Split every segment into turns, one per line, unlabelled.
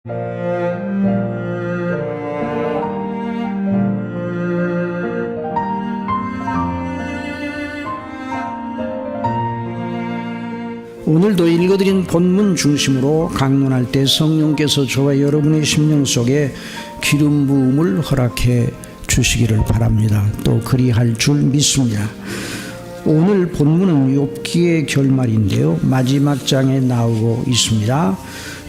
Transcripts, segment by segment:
오늘도 읽어드린 본문 중심으로 강론할 때 성령께서 저와 여러분의 심령 속에 기름 부음을 허락해 주시기를 바랍니다. 또 그리할 줄 믿습니다. 오늘 본문은 욥기의 결말인데요, 마지막 장에 나오고 있습니다.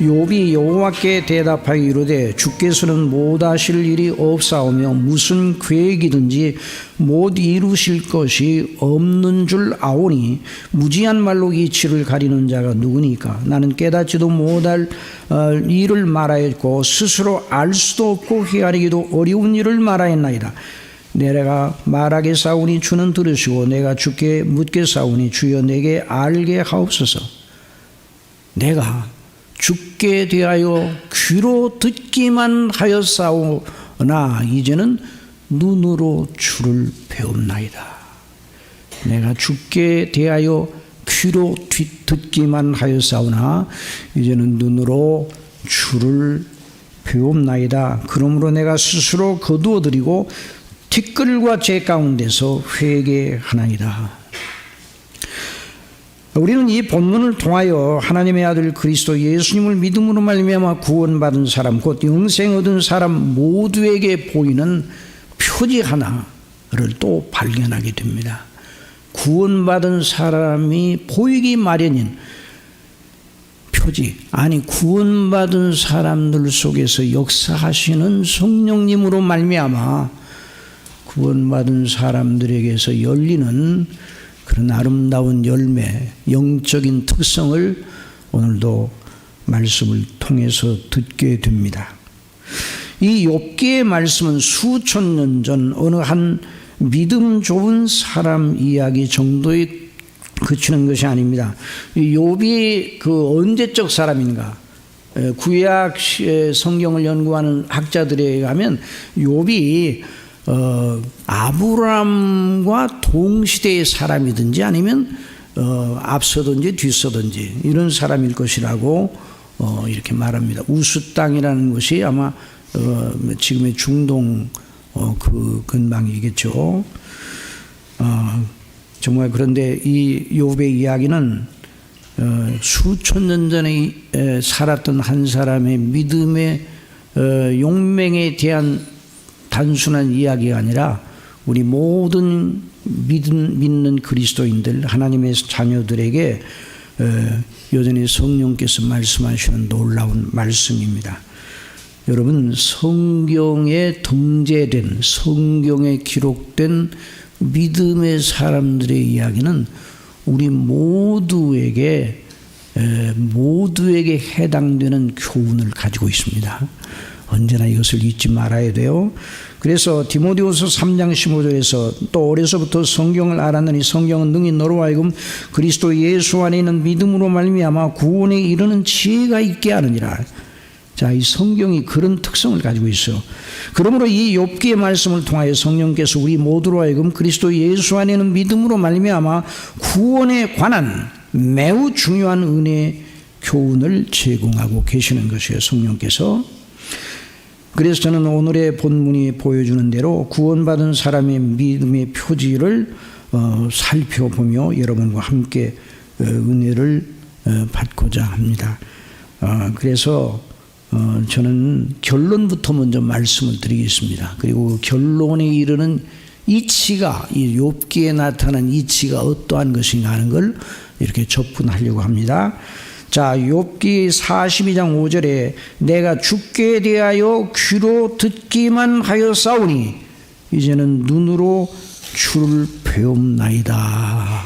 욥이 여호와께 대답하여 이르되 주께서는 못하실 일이 없사오며 무슨 계획이든지 못 이루실 것이 없는 줄 아오니 무지한 말로 이치를 가리는 자가 누구니까? 나는 깨닫지도 못할 일을 말하였고 스스로 알 수도 없고 헤아리기도 어려운 일을 말하였나이다. 내가 말하게 싸우니 주는 들으시고 내가 주께 묻게 싸우니 주여 내게 알게 하옵소서. 내가 주께 대하여 귀로 듣기만 하였사오나 이제는 눈으로 주를 배웁나이다. 내가 주께 대하여 귀로 듣기만 하였사오나 이제는 눈으로 주를 배웁나이다. 그러므로 내가 스스로 거두어드리고 티끌과 제 가운데서 회개하나이다. 우리는 이 본문을 통하여 하나님의 아들 그리스도 예수님을 믿음으로 말미암아 구원받은 사람, 곧 영생 얻은 사람 모두에게 보이는 표지 하나를 또 발견하게 됩니다. 구원받은 사람이 보이기 마련인 표지, 아니 구원받은 사람들 속에서 역사하시는 성령님으로 말미암아 구원받은 사람들에게서 열리는 그런 아름다운 열매, 영적인 특성을 오늘도 말씀을 통해서 듣게 됩니다. 이 욥기의 말씀은 수천 년 전 어느 한 믿음 좋은 사람 이야기 정도에 그치는 것이 아닙니다. 이 욥이 그 언제적 사람인가? 구약 성경을 연구하는 학자들에 의하면 욥이 아브라함과 동시대의 사람이든지 아니면 앞서든지 뒤서든지 이런 사람일 것이라고 이렇게 말합니다. 우스 땅이라는 것이 아마 지금의 중동 그 근방이겠죠. 정말 그런데 이 욥의 이야기는 수천 년 전에 살았던 한 사람의 믿음의 용맹에 대한 단순한 이야기가 아니라 우리 모든 믿는 그리스도인들, 하나님의 자녀들에게 여전히 성령께서 말씀하시는 놀라운 말씀입니다. 여러분, 성경에 등재된, 성경에 기록된 믿음의 사람들의 이야기는 우리 모두에게 해당되는 교훈을 가지고 있습니다. 언제나 이것을 잊지 말아야 돼요. 그래서 디모데후서 3장 15절에서 또 어려서부터 성경을 알았느니 성경은 능히 너로 하여금 그리스도 예수 안에 있는 믿음으로 말미암아 구원에 이르는 지혜가 있게 하느니라. 자, 이 성경이 그런 특성을 가지고 있어요. 그러므로 이 욥기의 말씀을 통하여 성령께서 우리 모두로 하여금 그리스도 예수 안에 있는 믿음으로 말미암아 구원에 관한 매우 중요한 은혜의 교훈을 제공하고 계시는 것이에요, 성령께서. 그래서 저는 오늘의 본문이 보여주는 대로 구원받은 사람의 믿음의 표지를 살펴보며 여러분과 함께 은혜를 받고자 합니다. 그래서 저는 결론부터 먼저 말씀을 드리겠습니다. 그리고 결론에 이르는 이치가, 이 욥기에 나타난 이치가 어떠한 것인가 하는 걸 이렇게 접근하려고 합니다. 자, 욥기 42장 5절에 내가 주께 대하여 귀로 듣기만 하였사오니 이제는 눈으로 주를 배움나이다.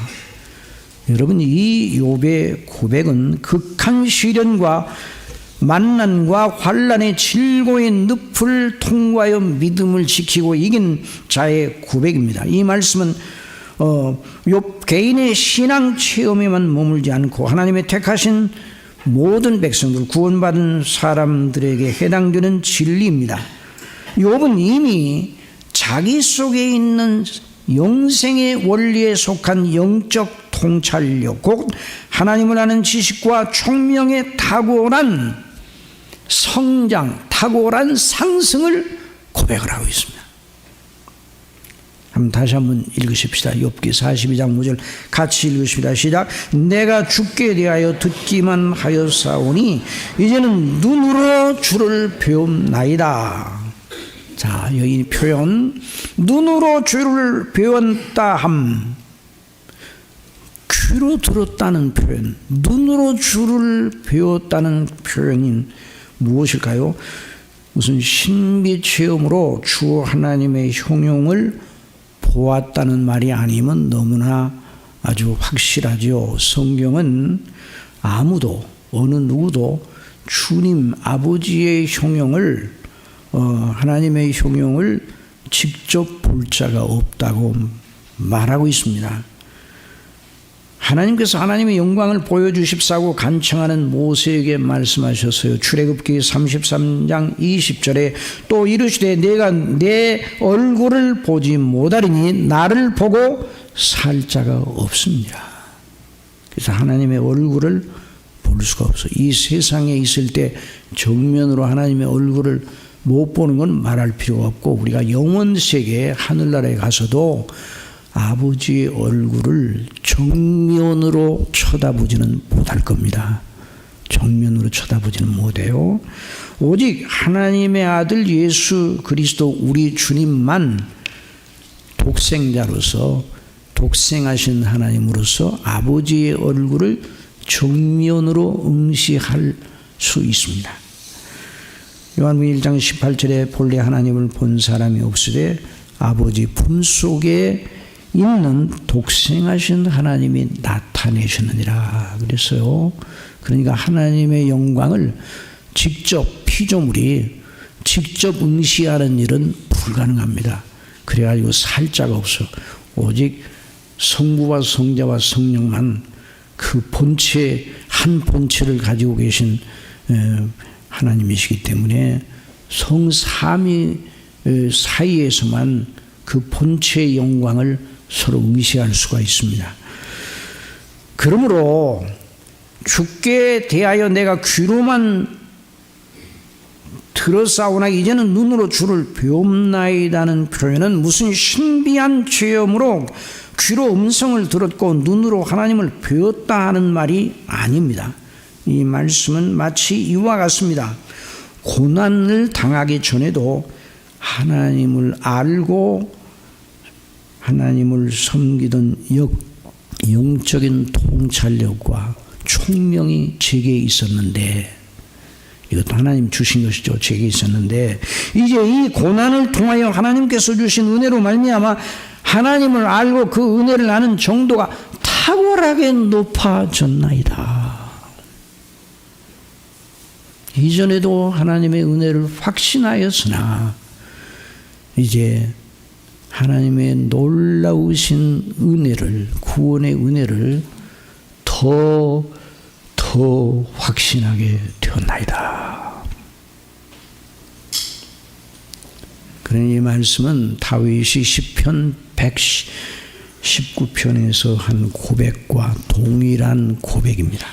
여러분, 이 욥의 고백은 극한 시련과 만난과 환난의 질고의 늪을 통과하여 믿음을 지키고 이긴 자의 고백입니다. 이 말씀은 욥 개인의 신앙 체험에만 머물지 않고 하나님의 택하신 모든 백성들, 구원받은 사람들에게 해당되는 진리입니다. 욥은 이미 자기 속에 있는 영생의 원리에 속한 영적 통찰력, 곧 하나님을 아는 지식과 총명에 탁월한 성장, 탁월한 상승을 고백을 하고 있습니다. 다시 한번 읽으십시다. 욥기 42장 5절 같이 읽으십니다. 시작. 내가 주께 대하여 듣기만 하였사오니 이제는 눈으로 주를 배움나이다. 자, 여기 표현 눈으로 주를 배웠다 함, 귀로 들었다는 표현, 눈으로 주를 배웠다는 표현인 무엇일까요? 무슨 신비 체험으로 주 하나님의 형용을 보았다는 말이 아니면 너무나 아주 확실하죠. 성경은 아무도 어느 누구도 주님 아버지의 형용을 하나님의 형용을 직접 볼 자가 없다고 말하고 있습니다. 하나님께서 하나님의 영광을 보여주십사고 간청하는 모세에게 말씀하셨어요. 출애굽기 33장 20절에 또 이르시되 내가 내 얼굴을 보지 못하리니 나를 보고 살 자가 없습니다. 그래서 하나님의 얼굴을 볼 수가 없어요. 이 세상에 있을 때 정면으로 하나님의 얼굴을 못 보는 건 말할 필요가 없고, 우리가 영원세계 하늘나라에 가서도 아버지의 얼굴을 정면으로 쳐다보지는 못할 겁니다. 정면으로 쳐다보지는 못해요. 오직 하나님의 아들 예수 그리스도 우리 주님만 독생자로서, 독생하신 하나님으로서 아버지의 얼굴을 정면으로 응시할 수 있습니다. 요한복음 1장 18절에 본래 하나님을 본 사람이 없으되 아버지 품속에 있는 독생하신 하나님이 나타내셨느니라 그랬어요. 그러니까 하나님의 영광을 직접 피조물이 직접 응시하는 일은 불가능합니다. 그래가지고 살 자가 없어. 오직 성부와 성자와 성령만 그 본체, 한 본체를 가지고 계신 하나님이시기 때문에 성삼위 사이에서만 그 본체의 영광을 서로 응시할 수가 있습니다. 그러므로 주께 대하여 내가 귀로만 들었사오나 이제는 눈으로 주를 배움나이다는 표현은 무슨 신비한 체험으로 귀로 음성을 들었고 눈으로 하나님을 배웠다 하는 말이 아닙니다. 이 말씀은 마치 이와 같습니다. 고난을 당하기 전에도 하나님을 알고 하나님을 섬기던 영적인 통찰력과 총명이 제게 있었는데, 이것도 하나님 주신 것이죠. 제게 있었는데 이제 이 고난을 통하여 하나님께서 주신 은혜로 말미암아 하나님을 알고 그 은혜를 아는 정도가 탁월하게 높아졌나이다. 이전에도 하나님의 은혜를 확신하였으나 이제 하나님의 놀라우신 은혜를, 구원의 은혜를 더 확신하게 되었나이다. 그러니 이 말씀은 다윗이 시편 119편에서 한 고백과 동일한 고백입니다.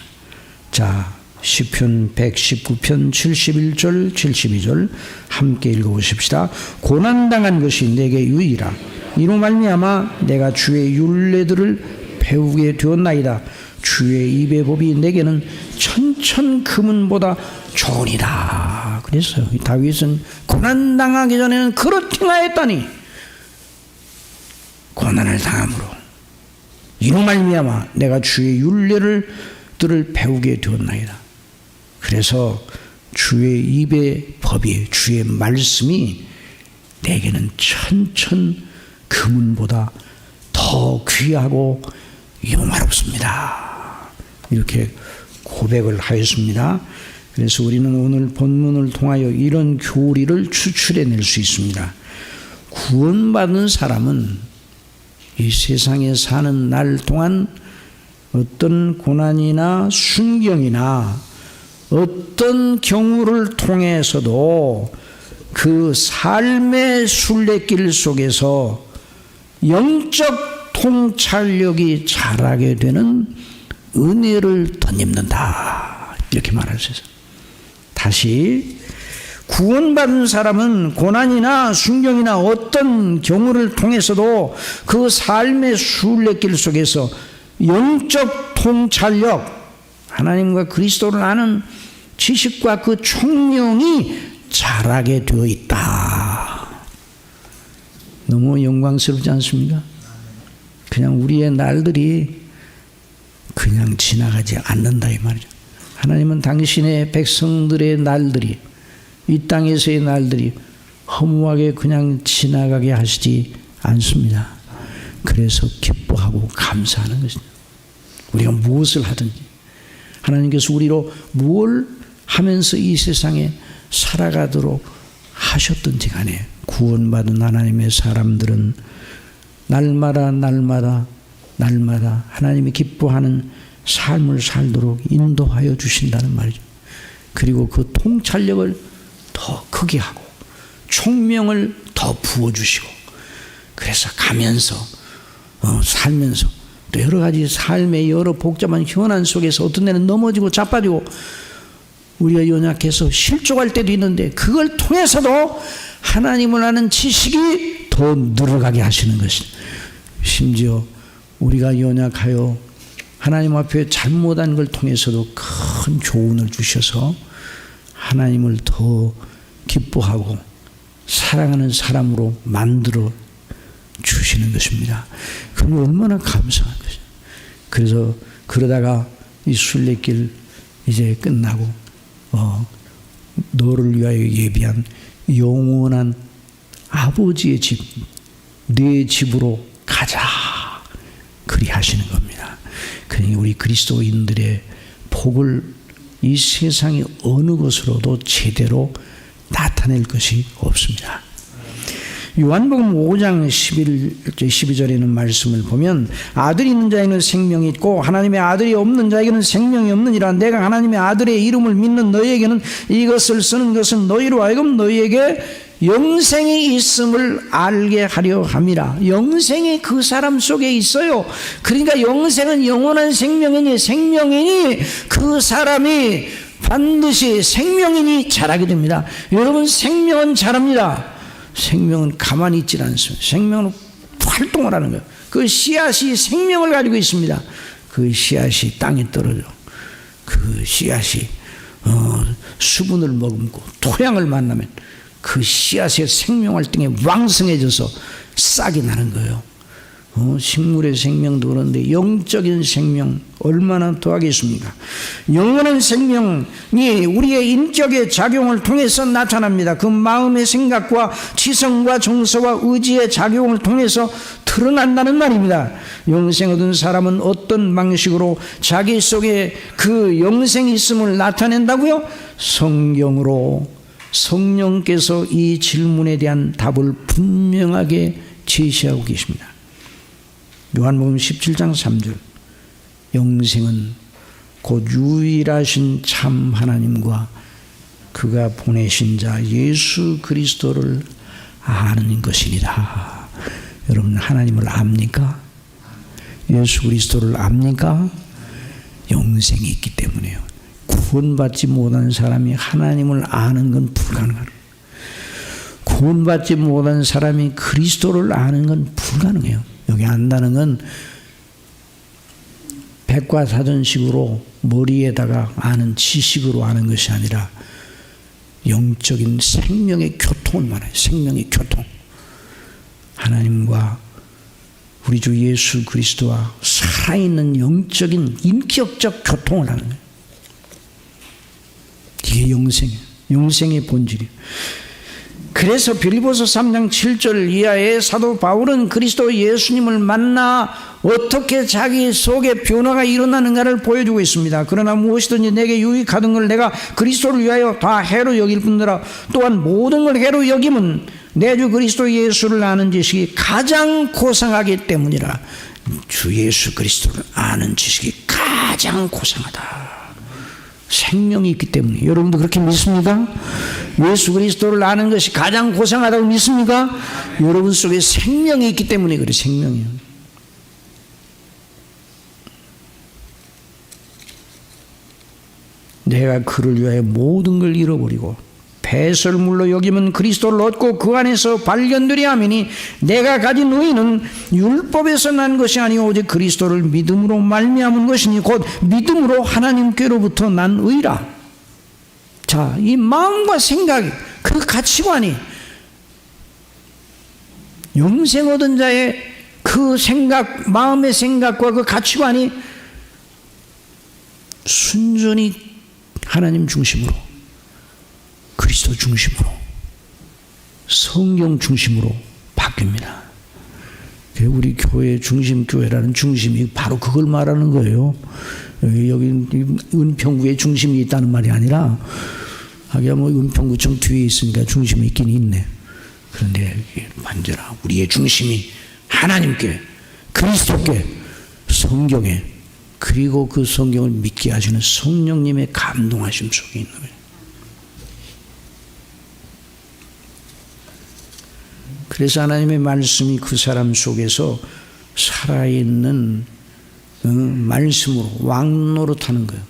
자, 시편 119편 71절 72절 함께 읽어보십시다. 고난당한 것이 내게 유익이라. 이로 말미암아 내가 주의 율례들을 배우게 되었나이다. 주의 입의 법이 내게는 천천 금은보다 좋으리라. 그랬어요. 다윗은 고난당하기 전에는 그렇게 하였다니 고난을 당함으로 이로 말미암아 내가 주의 율례들을 배우게 되었나이다. 그래서 주의 입의 법이, 주의 말씀이 내게는 천천 금은보다 더 귀하고 용화롭습니다. 이렇게 고백을 하였습니다. 그래서 우리는 오늘 본문을 통하여 이런 교리를 추출해낼 수 있습니다. 구원받은 사람은 이 세상에 사는 날 동안 어떤 고난이나 순경이나 어떤 경우를 통해서도 그 삶의 순례길 속에서 영적 통찰력이 자라게 되는 은혜를 덧입는다. 이렇게 말할 수 있어요. 다시 구원받은 사람은 고난이나 순경이나 어떤 경우를 통해서도 그 삶의 순례길 속에서 영적 통찰력, 하나님과 그리스도를 아는 지식과 그 총명이 자라게 되어 있다. 너무 영광스럽지 않습니까? 그냥 우리의 날들이 그냥 지나가지 않는다 이 말이죠. 하나님은 당신의 백성들의 날들이, 이 땅에서의 날들이 허무하게 그냥 지나가게 하시지 않습니다. 그래서 기뻐하고 감사하는 것입니다. 우리가 무엇을 하든지 하나님께서 우리로 뭘 하면서 이 세상에 살아가도록 하셨든지 간에 구원받은 하나님의 사람들은 날마다 하나님이 기뻐하는 삶을 살도록 인도하여 주신다는 말이죠. 그리고 그 통찰력을 더 크게 하고 총명을 더 부어주시고, 그래서 가면서 살면서 또 여러 가지 삶의 여러 복잡한 현안 속에서 어떤 데는 넘어지고 자빠지고 우리가 연약해서 실족할 때도 있는데, 그걸 통해서도 하나님을 아는 지식이 더 늘어가게 하시는 것입니다. 심지어 우리가 연약하여 하나님 앞에 잘못한 걸 통해서도 큰 교훈을 주셔서 하나님을 더 기뻐하고 사랑하는 사람으로 만들어 주시는 것입니다. 그건 얼마나 감사한 것이죠. 그래서 그러다가 이 순례길 이제 끝나고 너를 위하여 예비한 영원한 아버지의 집, 내 집으로 가자, 그리 하시는 겁니다. 그러니 우리 그리스도인들의 복을 이 세상의 어느 곳으로도 제대로 나타낼 것이 없습니다. 요한복음 5장 12절에는 말씀을 보면, 아들이 있는 자에게는 생명이 있고 하나님의 아들이 없는 자에게는 생명이 없느니라. 내가 하나님의 아들의 이름을 믿는 너희에게는 이것을 쓰는 것은 너희로 하여금 너희에게 영생이 있음을 알게 하려 함이라. 영생이 그 사람 속에 있어요. 그러니까 영생은 영원한 생명이니 그 사람이 반드시 생명인이 자라게 됩니다. 여러분, 생명은 자랍니다. 생명은 가만히 있지 않습니다. 생명은 활동을 하는 거예요. 그 씨앗이 생명을 가지고 있습니다. 그 씨앗이 땅에 떨어져 그 씨앗이 수분을 머금고 토양을 만나면 그 씨앗의 생명 활동이 왕성해져서 싹이 나는 거예요. 식물의 생명도 그런데 영적인 생명 얼마나 더하겠습니까? 영원한 생명이 우리의 인격의 작용을 통해서 나타납니다. 그 마음의 생각과 지성과 정서와 의지의 작용을 통해서 드러난다는 말입니다. 영생 얻은 사람은 어떤 방식으로 자기 속에 그 영생이 있음을 나타낸다고요? 성경으로 성령께서 이 질문에 대한 답을 분명하게 제시하고 계십니다. 요한복음 17장 3절, 영생은 곧 유일하신 참 하나님과 그가 보내신 자 예수 그리스도를 아는 것이니라. 여러분, 하나님을 압니까? 예수 그리스도를 압니까? 영생이 있기 때문에요. 구원받지 못한 사람이 하나님을 아는 건 불가능합니다. 구원받지 못한 사람이 그리스도를 아는 건 불가능해요. 여기 안다는 건 백과사전식으로 머리에다가 아는 지식으로 아는 것이 아니라 영적인 생명의 교통을 말해요. 생명의 교통. 하나님과 우리 주 예수 그리스도와 살아있는 영적인 인격적 교통을 하는 거예요. 이게 영생이에요. 영생의 본질이에요. 그래서 빌립보서 3장 7절 이하에 사도 바울은 그리스도 예수님을 만나 어떻게 자기 속에 변화가 일어나는가를 보여주고 있습니다. 그러나 무엇이든지 내게 유익하던 걸 내가 그리스도를 위하여 다 해로 여길 뿐더러 또한 모든 걸 해로 여김은 내 주 그리스도 예수를 아는 지식이 가장 고상하기 때문이라. 주 예수 그리스도를 아는 지식이 가장 고상하다. 생명이 있기 때문에. 여러분도 그렇게 믿습니까? 예수 그리스도를 아는 것이 가장 고상하다고 믿습니까? 여러분 속에 생명이 있기 때문에 그래. 생명이요. 내가 그를 위하여 모든 걸 잃어버리고 배설물로 여기면 그리스도를 얻고 그 안에서 발견되리 하미니 내가 가진 의는 율법에서 난 것이 아니오 오직 그리스도를 믿음으로 말미암은 것이니 곧 믿음으로 하나님께로부터 난 의라. 자, 이 마음과 생각, 그 가치관이 영생 얻은 자의 그 생각, 마음의 생각과 그 가치관이 순전히 하나님 중심으로, 그리스도 중심으로, 성경 중심으로 바뀝니다. 우리 교회 중심교회라는 중심이 바로 그걸 말하는 거예요. 여기 은평구에 중심이 있다는 말이 아니라, 하기야 뭐 은평구청 뒤에 있으니까 중심이 있긴 있네. 그런데 반대라 우리의 중심이 하나님께, 그리스도께, 성경에, 그리고 그 성경을 믿게 하시는 성령님의 감동하심 속에 있는 거예요. 그래서 하나님의 말씀이 그 사람 속에서 살아있는 말씀으로 왕노릇하는 거예요.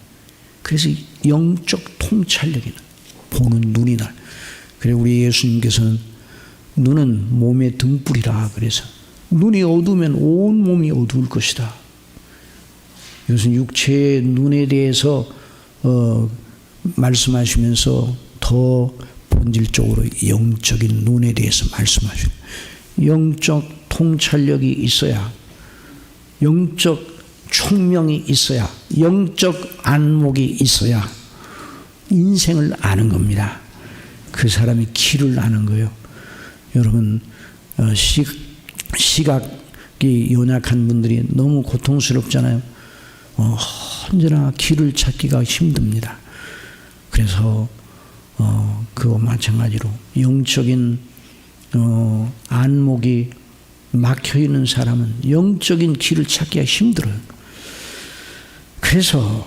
그래서 영적 통찰력이 나, 보는 눈이 나. 그래서 우리 예수님께서는 눈은 몸의 등불이라, 그래서 눈이 어두우면 온 몸이 어두울 것이다. 이것은 육체의 눈에 대해서 말씀하시면서 더 본질적으로 영적인 눈에 대해서 말씀하시고, 영적 통찰력이 있어야, 영적 총명이 있어야, 영적 안목이 있어야 인생을 아는 겁니다. 그 사람이 길을 아는 거예요. 여러분, 시각이 연약한 분들이 너무 고통스럽잖아요. 언제나 길을 찾기가 힘듭니다. 그래서 그거 마찬가지로 영적인 안목이 막혀있는 사람은 영적인 길을 찾기가 힘들어요. 그래서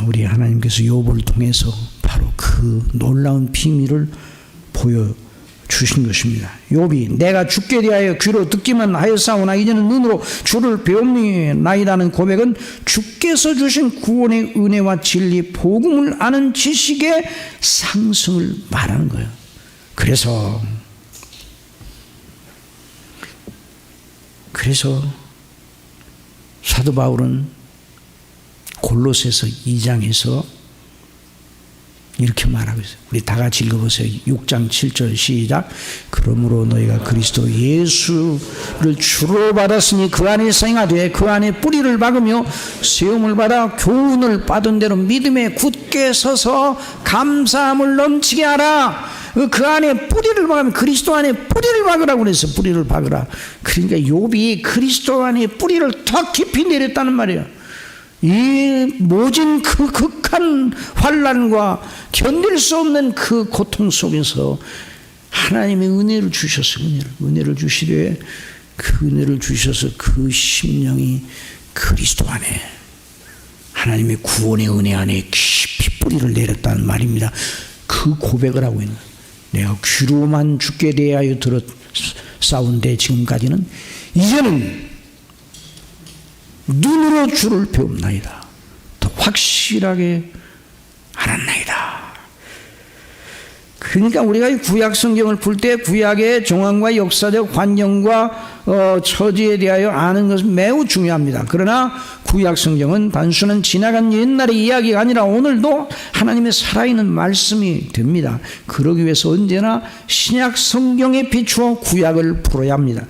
우리 하나님께서 욥을 통해서 바로 그 놀라운 비밀을 보여주신 것입니다. 욥이 내가 주께 대하여 귀로 듣기만 하였사오나 이제는 눈으로 주를 배웁니나이다는 고백은 주께서 주신 구원의 은혜와 진리, 복음을 아는 지식의 상승을 말하는 거예요. 그래서 사도 바울은 골로새서 2장에서 이렇게 말하고 있어요. 우리 다 같이 읽어보세요. 6장 7절 시작. 그러므로 너희가 그리스도 예수를 주로 받았으니 그 안에서 행하되 그 안에 뿌리를 박으며 세움을 받아 교훈을 받은 대로 믿음에 굳게 서서 감사함을 넘치게 하라. 그 안에 뿌리를 박으면, 그리스도 안에 뿌리를 박으라고 그래서 뿌리를 박으라. 그러니까 욥이 그리스도 안에 뿌리를 더 깊이 내렸다는 말이에요. 이 모진 그 극한 환난과 견딜 수 없는 그 고통 속에서 하나님의 은혜를 주셔서, 은혜를 주시되 그 은혜를 주셔서 그 심령이 그리스도 안에, 하나님의 구원의 은혜 안에 깊이 뿌리를 내렸다는 말입니다. 그 고백을 하고 있는 거예요. 내가 귀로만 주께 대하여 들었사온데 지금까지는, 이제는 눈으로 주를 배웁나이다. 더 확실하게 알았나이다. 그러니까 우리가 구약 성경을 풀 때 구약의 정황과 역사적 환경과 처지에 대하여 아는 것은 매우 중요합니다. 그러나 구약 성경은 단순한 지나간 옛날의 이야기가 아니라 오늘도 하나님의 살아있는 말씀이 됩니다. 그러기 위해서 언제나 신약 성경에 비추어 구약을 풀어야 합니다.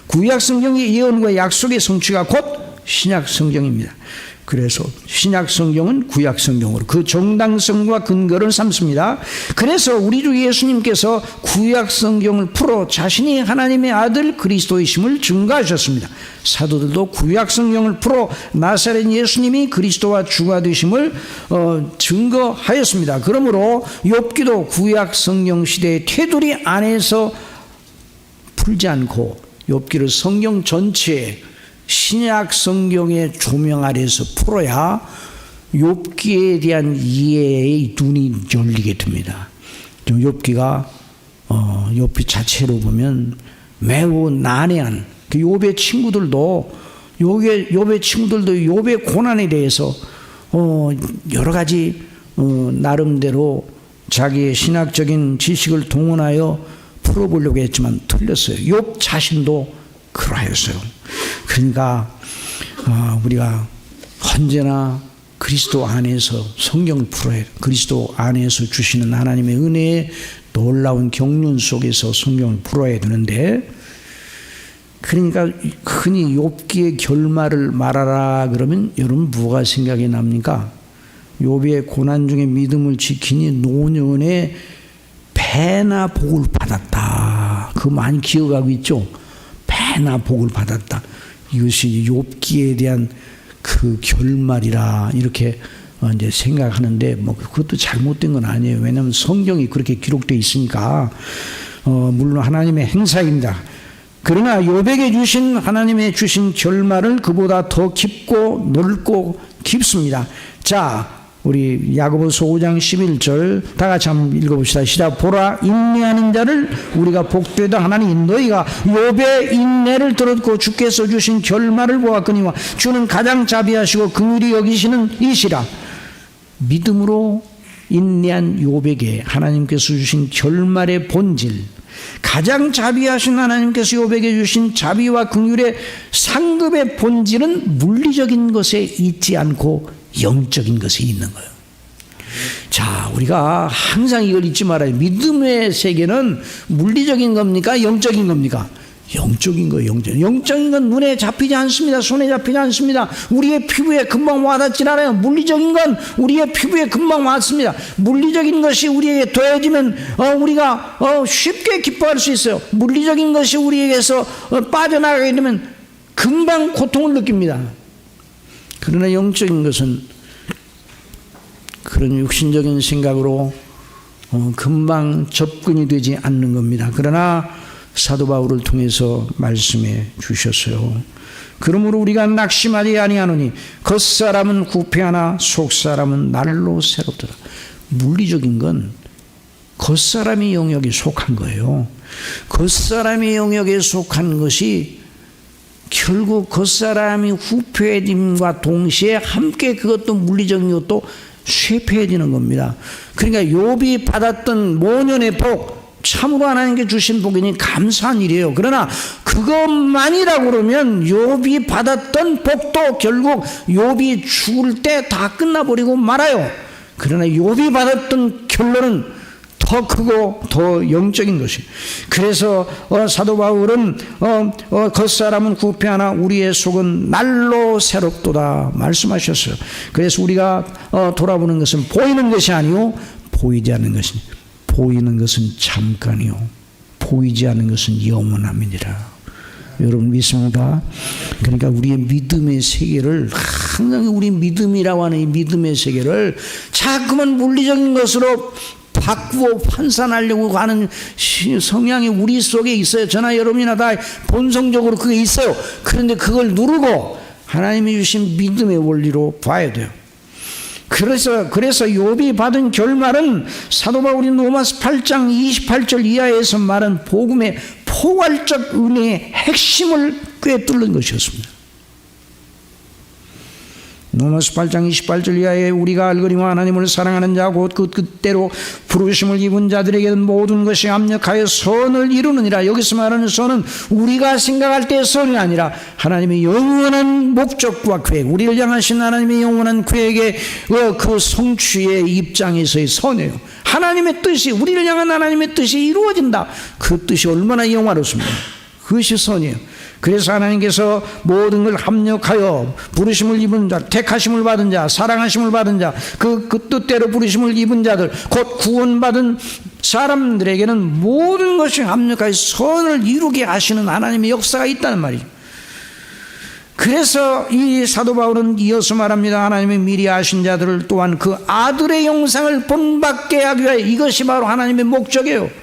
구약 성경의 예언과 약속의 성취가 곧 신약 성경입니다. 그래서 신약 성경은 구약 성경으로 그 정당성과 근거를 삼습니다. 그래서 우리 주 예수님께서 구약 성경을 풀어 자신이 하나님의 아들 그리스도이심을 증거하셨습니다. 사도들도 구약 성경을 풀어 나사렛 예수님이 그리스도와 주가 되심을 증거하였습니다. 그러므로 욥기도 구약 성경 시대의 테두리 안에서 풀지 않고 욥기를 성경 전체에 신약 성경의 조명 아래서 풀어야 욥기에 대한 이해의 눈이 열리게 됩니다. 욥기가 욥기 자체로 보면 매우 난해한, 그 욥의 친구들도 욥의 고난에 대해서 여러 가지 나름대로 자기의 신학적인 지식을 동원하여 풀어보려고 했지만 틀렸어요. 욥 자신도 그러하였어요. 그러니까 우리가 언제나 그리스도 안에서 성경을 풀어야 해요. 그리스도 안에서 주시는 하나님의 은혜의 놀라운 경륜 속에서 성경을 풀어야 되는데, 그러니까 흔히 욥기의 결말을 말하라 그러면 여러분 뭐가 생각이 납니까? 욥의 고난 중에 믿음을 지키니 노년에 배나 복을 받았다. 그거 많이 기억하고 있죠? 배나 복을 받았다. 이것이 욥기에 대한 그 결말이라 이렇게 이제 생각하는데, 뭐 그것도 잘못된 건 아니에요. 왜냐하면 성경이 그렇게 기록되어 있으니까. 물론 하나님의 행사입니다. 그러나 욥에게 주신 하나님의 주신 결말은 그보다 더 깊고 넓고 깊습니다. 자, 우리 야고보서 5장 11절 다 같이 한번 읽어봅시다. 시작. 보라, 인내하는 자를 우리가 복되다 하나니 너희가 욥의 인내를 들었고 주께서 주신 결말을 보았거니와 주는 가장 자비하시고 긍휼히 여기시는 이시라. 믿음으로 인내한 욥에게 하나님께서 주신 결말의 본질, 가장 자비하신 하나님께서 욥에게 주신 자비와 긍휼의 상급의 본질은 물리적인 것에 있지 않고 영적인 것에 있는 거예요. 자, 우리가 항상 이걸 잊지 말아요. 믿음의 세계는 물리적인 겁니까? 영적인 겁니까? 영적인 거예요. 영적인 건 눈에 잡히지 않습니다. 손에 잡히지 않습니다. 우리의 피부에 금방 와닿지 않아요. 물리적인 건 우리의 피부에 금방 와닿습니다. 물리적인 것이 우리에게 더해지면 우리가 쉽게 기뻐할 수 있어요. 물리적인 것이 우리에게서 빠져나가게 되면 금방 고통을 느낍니다. 그러나 영적인 것은 그런 육신적인 생각으로 금방 접근이 되지 않는 겁니다. 그러나 사도 바울을 통해서 말씀해 주셨어요. 그러므로 우리가 낙심하지 아니하노니 겉사람은 후패하나 속사람은 날로 새롭더라. 물리적인 건 겉사람의 영역에 속한 거예요. 겉사람의 영역에 속한 것이 결국 겉사람이 후패해짐과 동시에 함께 그것도 물리적인 것도 쇠폐해지는 겁니다. 그러니까 욥이 받았던 모년의 복, 참으로 하나님께 주신 복이니 감사한 일이에요. 그러나 그것만이라고 그러면 욥이 받았던 복도 결국 욥이 죽을 때 다 끝나버리고 말아요. 그러나 욥이 받았던 결론은 더 크고 더 영적인 것이. 그래서 사도 바울은 겉사람은 후패하나 우리의 속은 날로 새롭도다 말씀하셨어요. 그래서 우리가 돌아보는 것은 보이는 것이 아니요 보이지 않는 것이니, 보이는 것은 잠깐이요 보이지 않는 것은 영원함이니라. 여러분 믿습니다. 그러니까 우리의 믿음의 세계를, 항상 우리 믿음이라고 하는 이 믿음의 세계를 자꾸만 물리적인 것으로 바꾸어 판단하려고 하는 성향이 우리 속에 있어요. 저나 여러분이나 다 본성적으로 그게 있어요. 그런데 그걸 누르고 하나님이 주신 믿음의 원리로 봐야 돼요. 그래서 욥이 받은 결말은 사도 바울이 로마서 8장 28절 이하에서 말한 복음의 포괄적 은혜의 핵심을 꿰뚫는 것이었습니다. 로마서 8장 28절 이하에 우리가 알거니와 하나님을 사랑하는 자 곧 그 뜻대로 부르심을 입은 자들에게는 모든 것이 합력하여 선을 이루느니라. 여기서 말하는 선은 우리가 생각할 때의 선이 아니라 하나님의 영원한 목적과 계획, 우리를 향하신 하나님의 영원한 계획의 그 성취의 입장에서의 선이에요. 하나님의 뜻이, 우리를 향한 하나님의 뜻이 이루어진다. 그 뜻이 얼마나 영화롭습니까? 그것이 선이에요. 그래서 하나님께서 모든 걸 합력하여 부르심을 입은 자, 택하심을 받은 자, 사랑하심을 받은 자, 그 뜻대로 부르심을 입은 자들, 곧 구원받은 사람들에게는 모든 것이 합력하여 선을 이루게 하시는 하나님의 역사가 있다는 말이죠. 그래서 이 사도 바울은 이어서 말합니다. 하나님의 미리 아신 자들을 또한 그 아들의 형상을 본받게 하기 위하여, 이것이 바로 하나님의 목적이에요.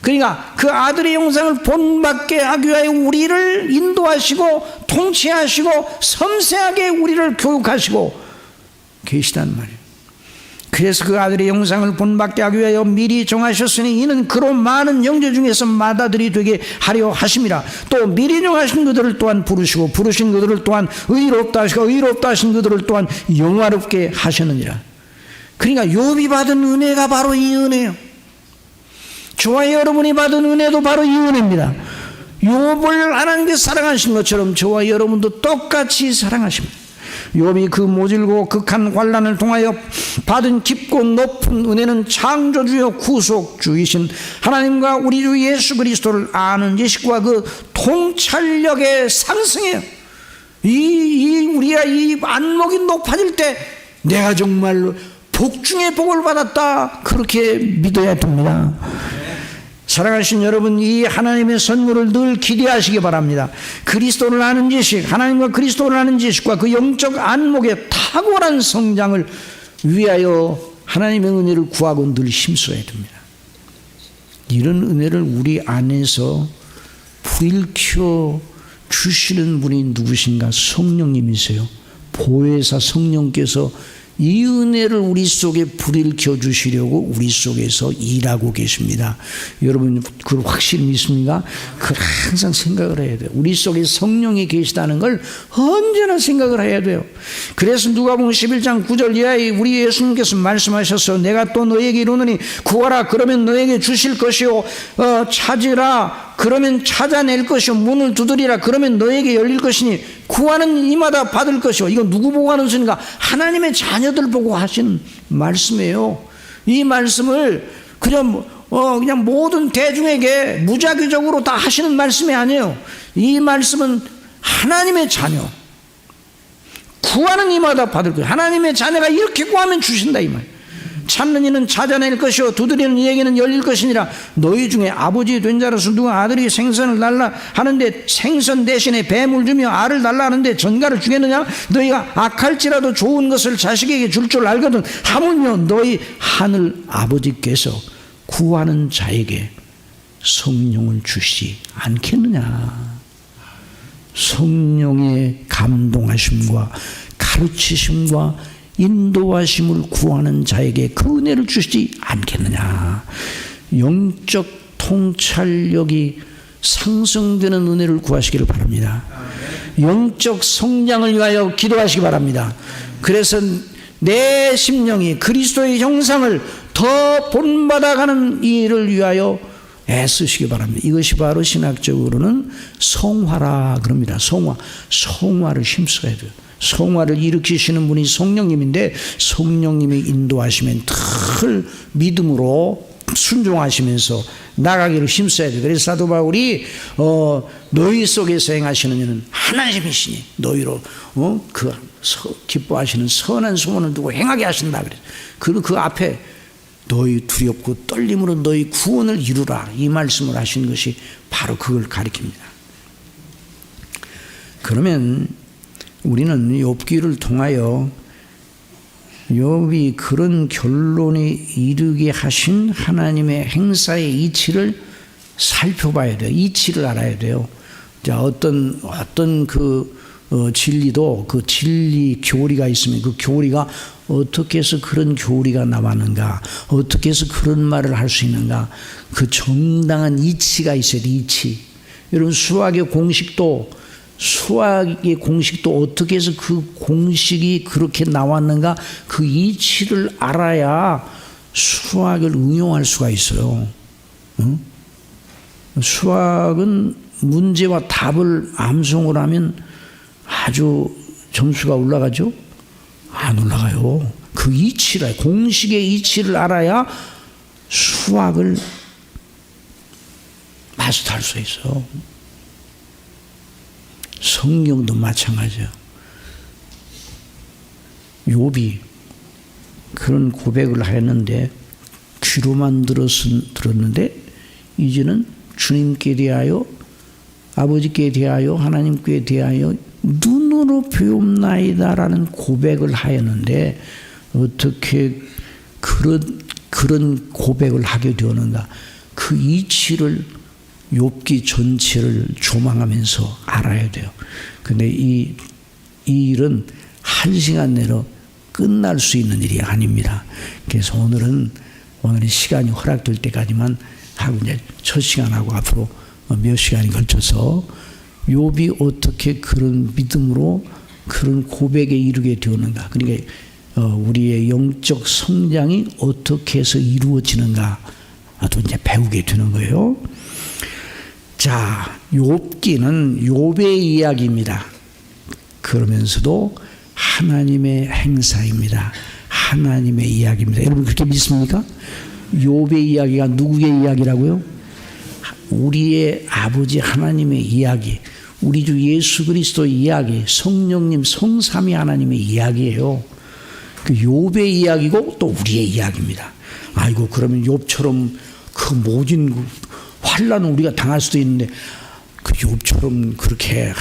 그러니까 그 아들의 형상을 본받게 하기 위하여 우리를 인도하시고 통치하시고 섬세하게 우리를 교육하시고 계시단 말이에요. 그래서 그 아들의 형상을 본받게 하기 위하여 미리 정하셨으니 이는 그로 많은 영제 중에서 맏아들이 되게 하려 하심이라. 또 미리 정하신 그들을 또한 부르시고 부르신 그들을 또한 의롭다 하시고 의롭다 하신 그들을 또한 영화롭게 하셨느니라. 그러니까 욥이 받은 은혜가 바로 이 은혜예요. 저와 여러분이 받은 은혜도 바로 이 은혜입니다. 욥을 하나님께 사랑하신 것처럼 저와 여러분도 똑같이 사랑하십니다. 욥이 그 모질고 극한 환난을 통하여 받은 깊고 높은 은혜는 창조주여 구속주이신 하나님과 우리 주 예수 그리스도를 아는 지식과 그 통찰력의 상승이에요. 우리가 이 안목이 높아질 때 내가 정말 복 중에 복을 받았다, 그렇게 믿어야 됩니다. 사랑하신 여러분, 이 하나님의 선물을 늘 기대하시기 바랍니다. 그리스도를 아는 지식, 하나님과 그리스도를 아는 지식과 그 영적 안목의 탁월한 성장을 위하여 하나님의 은혜를 구하고 늘 힘써야 됩니다. 이런 은혜를 우리 안에서 불일으켜 주시는 분이 누구신가? 성령님이세요. 보혜사 성령께서 이 은혜를 우리 속에 불일으켜 주시려고 우리 속에서 일하고 계십니다. 여러분 그걸 확실히 믿습니까? 그걸 항상 생각을 해야 돼요. 우리 속에 성령이 계시다는 걸 언제나 생각을 해야 돼요. 그래서 누가복음 11장 9절 이하에 우리 예수님께서 말씀하셔서 내가 또 너에게 이르노니 구하라 그러면 너에게 주실 것이요 찾으라 그러면 찾아낼 것이요 문을 두드리라 그러면 너에게 열릴 것이니 구하는 이마다 받을 것이요. 이거 누구 보고 하는 소리인가? 하나님의 자녀들 보고 하신 말씀이에요. 이 말씀을 그냥 모든 대중에게 무작위적으로 다 하시는 말씀이 아니에요. 이 말씀은 하나님의 자녀, 구하는 이마다 받을 것이요. 하나님의 자녀가 이렇게 구하면 주신다 이 말. 찾는 이는 찾아낼 것이요 두드리는 이에게는 열릴 것이니라. 너희 중에 아버지 된 자로서 누가 아들이 생선을 달라 하는데 생선 대신에 뱀을 주며 알을 달라 하는데 전갈을 주겠느냐? 너희가 악할지라도 좋은 것을 자식에게 줄 줄 알거든 하물며 너희 하늘 아버지께서 구하는 자에게 성령을 주시지 않겠느냐? 성령의 감동하심과 가르치심과 인도하심을 구하는 자에게 그 은혜를 주시지 않겠느냐? 영적 통찰력이 상승되는 은혜를 구하시기를 바랍니다. 영적 성장을 위하여 기도하시기 바랍니다. 그래서 내 심령이 그리스도의 형상을 더 본받아가는 일을 위하여 애쓰시기 바랍니다. 이것이 바로 신학적으로는 성화라 그럽니다. 성화를 힘써야 돼요. 성화를 일으키시는 분이 성령님인데 성령님이 인도하시면 늘 믿음으로 순종하시면서 나가기를 힘써야 돼요. 그래서 사도 바울이 너희 속에서 행하시는 이는 하나님이시니 너희로 기뻐하시는 선한 소원을 두고 행하게 하신다. 그래서 그 앞에 너희 두렵고 떨림으로 너희 구원을 이루라 이 말씀을 하신 것이 바로 그걸 가리킵니다. 그러면 우리는 욥기를 통하여 욥이 그런 결론에 이르게 하신 하나님의 행사의 이치를 살펴봐야 돼요. 이치를 알아야 돼요. 자, 어떤 진리도 그 진리 교리가 있으면 그 교리가 어떻게 해서 그런 교리가 나왔는가, 어떻게 해서 그런 말을 할 수 있는가, 그 정당한 이치가 있어야 돼. 이치. 여러분 수학의 공식도 어떻게 해서 그 공식이 그렇게 나왔는가 그 이치를 알아야 수학을 응용할 수가 있어요. 응? 수학은 문제와 답을 암송을 하면 아주 점수가 올라가죠? 안 올라가요. 그 이치라, 공식의 이치를 알아야 수학을 마스터할 수 있어. 성경도 마찬가지예요. 욥이 그런 고백을 하였는데 귀로만 들었는데 이제는 주님께 대하여 아버지께 대하여 하나님께 대하여 눈으로 배움나이다라는 고백을 하였는데 어떻게 그런 고백을 하게 되었는가? 그 이치를 욥기 전체를 조망하면서 알아야 돼요. 근데 이 일은 한 시간 내로 끝날 수 있는 일이 아닙니다. 그래서 오늘은 시간이 허락될 때까지만 하고 이제 첫 시간하고 앞으로 몇 시간이 걸쳐서 욥이 어떻게 그런 믿음으로 그런 고백에 이르게 되었는가. 그러니까 우리의 영적 성장이 어떻게 해서 이루어지는가 또 이제 배우게 되는 거예요. 자, 욥기는 욥의 이야기입니다. 그러면서도 하나님의 행사입니다. 하나님의 이야기입니다. 여러분 그렇게 믿습니까? 욥의 이야기가 누구의 이야기라고요? 우리의 아버지 하나님의 이야기, 우리 주 예수 그리스도의 이야기, 성령님 성삼위 하나님의 이야기예요. 그 욥의 이야기고 또 우리의 이야기입니다. 아이고 그러면 욥처럼 그 모진 환난을 우리가 당할 수도 있는데 그 욥처럼 그렇게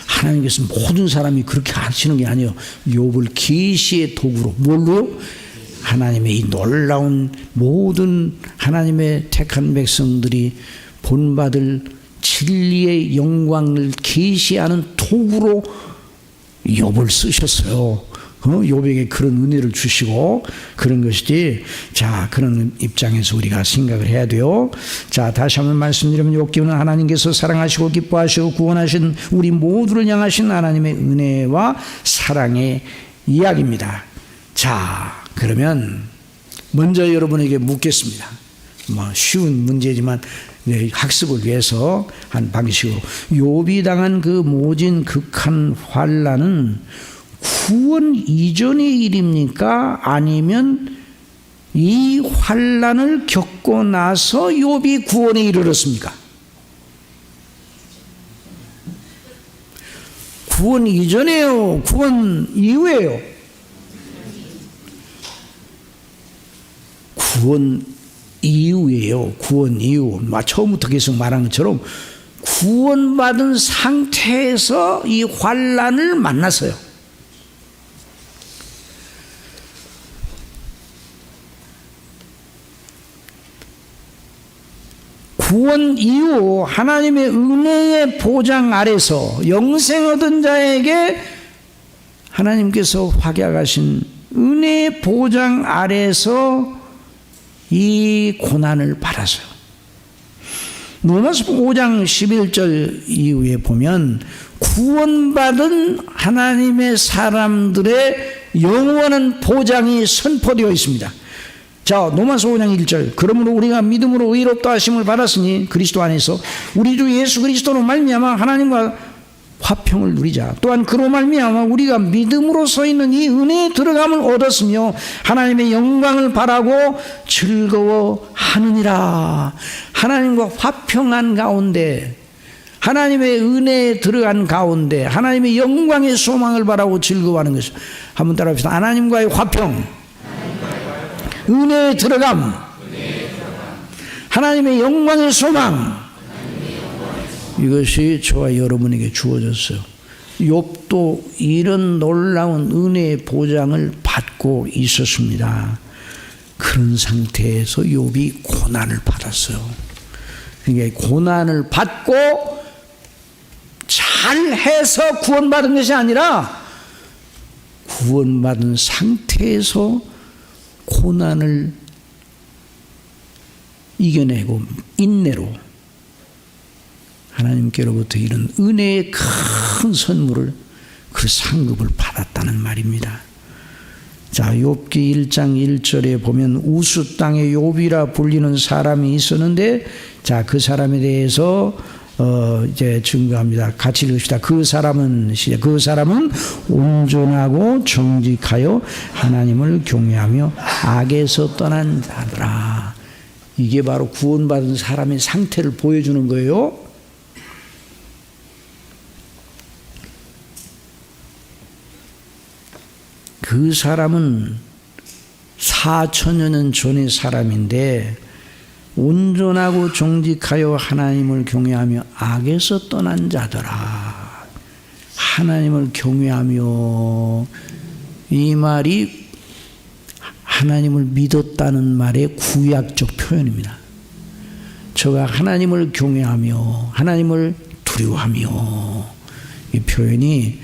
하나님께서 모든 사람이 그렇게 하시는 게 아니에요. 욥을 계시의 도구로 뭘로요? 하나님의 이 놀라운 모든 하나님의 택한 백성들이 본받을 진리의 영광을 계시하는 도구로 욥을 쓰셨어요. 욥에게 그런 은혜를 주시고 그런 것이지. 자, 그런 입장에서 우리가 생각을 해야 돼요. 자, 다시 한번 말씀드리면 욥기는 하나님께서 사랑하시고 기뻐하시고 구원하신 우리 모두를 향하신 하나님의 은혜와 사랑의 이야기입니다. 자, 그러면 먼저 여러분에게 묻겠습니다. 쉬운 문제지만 학습을 위해서 한 방식으로 욥이 당한 그 모진 극한 환난은 구원 이전의 일입니까? 아니면 이 환난을 겪고 나서 욥이 구원에 이르렀습니까? 구원 이전에요? 구원 이후에요? 구원 이후에요. 구원 이후. 처음부터 계속 말한 것처럼 구원받은 상태에서 이 환난을 만났어요. 구원 이후 하나님의 은혜의 보장 아래서 영생 얻은 자에게 하나님께서 확약하신 은혜의 보장 아래서 이 고난을 받았어요. 로마서 5장 11절 이후에 보면 구원받은 하나님의 사람들의 영원한 보장이 선포되어 있습니다. 자, 로마서 5장 1절. 그러므로 우리가 믿음으로 의롭다 하심을 받았으니 그리스도 안에서 우리 주 예수 그리스도로 말미암아 하나님과 화평을 누리자. 또한 그로 말미암아 우리가 믿음으로 서 있는 이 은혜에 들어감을 얻었으며 하나님의 영광을 바라고 즐거워하느니라. 하나님과 화평한 가운데, 하나님의 은혜에 들어간 가운데 하나님의 영광의 소망을 바라고 즐거워하는 것을 한번 따라합시다. 하나님과의 화평, 은혜에 들어감, 하나님의 영광의 소망, 이것이 저와 여러분에게 주어졌어요. 욥도 이런 놀라운 은혜의 보장을 받고 있었습니다. 그런 상태에서 욥이 고난을 받았어요. 그러니까 고난을 받고 잘해서 구원받은 것이 아니라 구원받은 상태에서 고난을 이겨내고 인내로 하나님께로부터 이런 은혜의 큰 선물을, 그 상급을 받았다는 말입니다. 자, 욥기 1장 1절에 보면 우스 땅의 욥이라 불리는 사람이 있었는데, 자, 그 사람에 대해서 이제 증거합니다. 같이 읽읍시다. 그 사람은 온전하고 정직하여 하나님을 경외하며 악에서 떠난 자더라. 이게 바로 구원받은 사람의 상태를 보여주는 거예요. 그 사람은 4천여 년 전의 사람인데 온전하고 정직하여 하나님을 경외하며 악에서 떠난 자더라. 하나님을 경외하며, 이 말이 하나님을 믿었다는 말의 구약적 표현입니다. 저가 하나님을 경외하며 하나님을 두려워하며, 이 표현이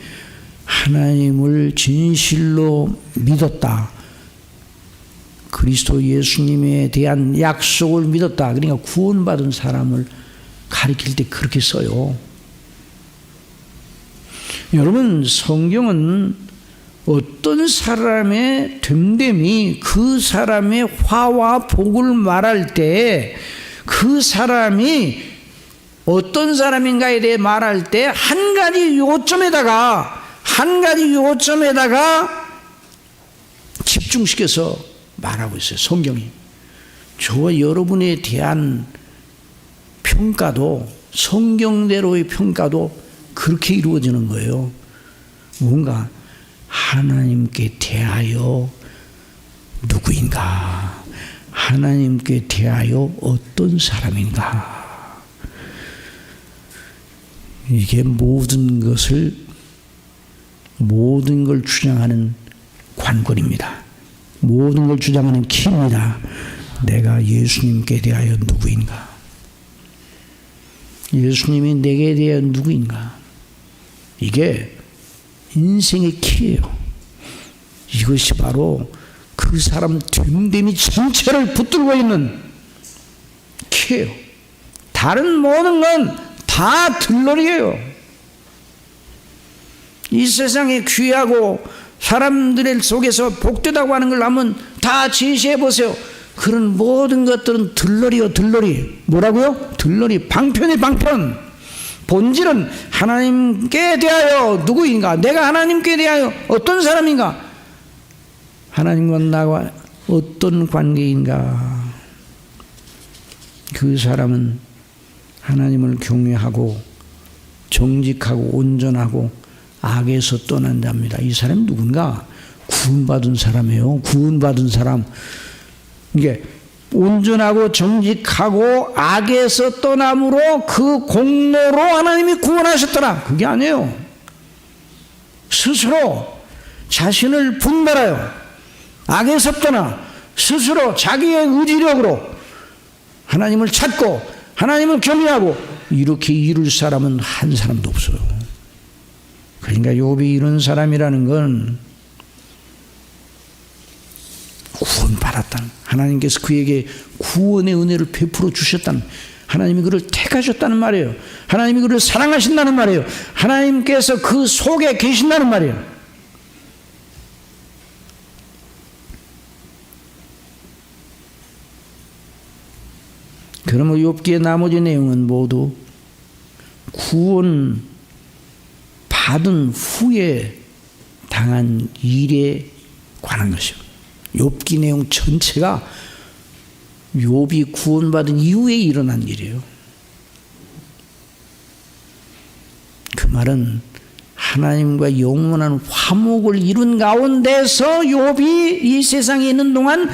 하나님을 진실로 믿었다, 그리스도 예수님에 대한 약속을 믿었다, 그러니까 구원받은 사람을 가리킬 때 그렇게 써요. 여러분, 성경은 어떤 사람의 됨됨이 그 사람의 화와 복을 말할 때 그 사람이 어떤 사람인가에 대해 말할 때 한 가지 요점에다가 집중시켜서 말하고 있어요. 성경이. 저와 여러분에 대한 평가도, 성경대로의 평가도 그렇게 이루어지는 거예요. 뭔가 하나님께 대하여 누구인가? 하나님께 대하여 어떤 사람인가? 이게 모든 걸 주장하는 관건입니다. 모든 걸 주장하는 키입니다. 내가 예수님께 대하여 누구인가? 예수님이 내게 대하여 누구인가? 이게 인생의 키예요. 이것이 바로 그 사람 됨됨이 전체를 붙들고 있는 키예요. 다른 모든 건 다 들러리예요. 이 세상에 귀하고 사람들 속에서 복되다고 하는 걸 한번 다 제시해 보세요. 그런 모든 것들은 들러리요, 들러리. 뭐라고요? 들러리. 방편이 방편. 본질은 하나님께 대하여 누구인가? 내가 하나님께 대하여 어떤 사람인가? 하나님과 나와 어떤 관계인가? 그 사람은 하나님을 경외하고 정직하고 온전하고 악에서 떠난답니다. 이 사람이 누군가? 구원받은 사람이에요. 구원받은 사람. 이게 온전하고 정직하고 악에서 떠남으로 그 공로로 하나님이 구원하셨더라. 그게 아니에요. 스스로 자신을 분별하여 악에서 떠나 스스로 자기의 의지력으로 하나님을 찾고 하나님을 경외하고 이렇게 이룰 사람은 한 사람도 없어요. 그러니까 욥이 이런 사람이라는 건 구원받았다는, 하나님께서 그에게 구원의 은혜를 베풀어 주셨다는, 하나님이 그를 택하셨다는 말이에요. 하나님이 그를 사랑하신다는 말이에요. 하나님께서 그 속에 계신다는 말이에요. 그러면 욥기의 나머지 내용은 모두 구원 받은 후에 당한 일에 관한 것이요. 욥기 내용 전체가 욥이 구원받은 이후에 일어난 일이에요. 그 말은 하나님과 영원한 화목을 이룬 가운데서 욥이 이 세상에 있는 동안